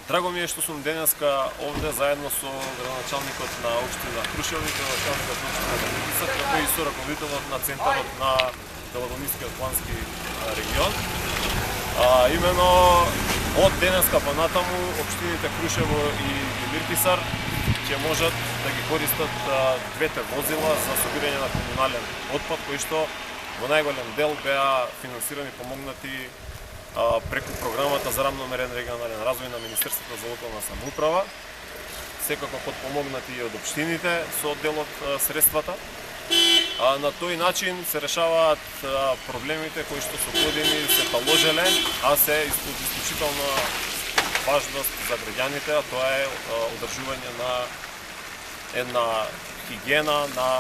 Драго ми е што сум денеска овде заедно со градоначалникот на општина Крушево и градоначалникот на општина Белинница, како и со раководителот на центарот на Белогорскиот плански регион. Имено од денеска па натаму општините Крушево и Белинница ќе можат да ги користат двете возила за собирање на комунален отпад, кои што во најголем дел беа финансирани и помогнати преку програмата за рамномерен регионален развој на Министерството за локална самоуправа, секако подпомогнати и од општините со дел од средствата. На тој начин се решаваат проблемите кои што со години се таложеле, а се исклучително важност за граѓаните, а тоа е одржување на една хигиена на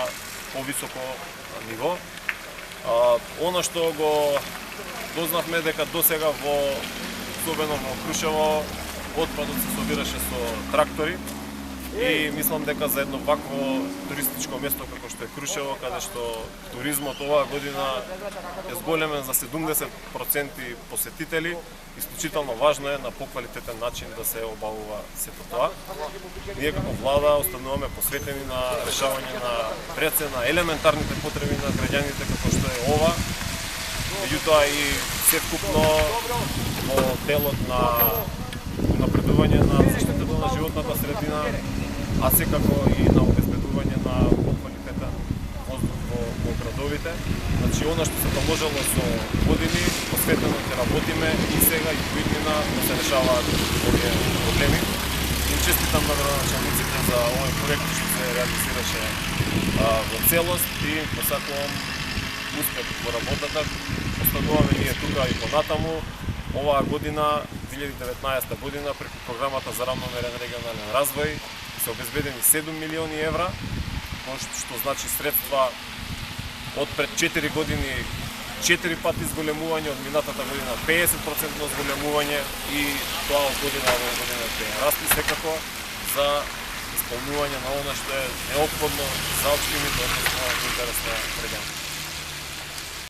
повисоко ниво. Она што го дознавме дека досега особено во Крушево, отпадот се собираше со трактори и мислам дека за едно вакво туристичко место како што е Крушево, каде што туризмот оваа година е зголемен за 70% посетители, исклучително важно е на поквалитетен начин да се обавува сето тоа. Ние како влада остануваме посветени на решавање на прецена елементарните потреби на граѓаните како што е ова. Меѓутоа и севкупно во делот на напредување на заштитата на животната средина, а секако и на обезбедување на поквалитетен воздух во градовите. Значи, она што се положило со години, посветено ќе работиме и сега и поиднина да се решаваат овие проблеми. Им честитам на градоначалниците за овој проект што се реализираше во целост и посакувам успех во работата. Остануваме ние тука и понатаму. Оваа година, 2019 година, преку програмата за рамномерен регионален развој се обезбедени 7 милиони евра, што значи средства од пред 4 години 4 пати зголемување, од минатата година 50% зголемување и тоа од година во година ќе расти секако за исполнување на она што е неопходно за општините, односно интерес на граѓаните.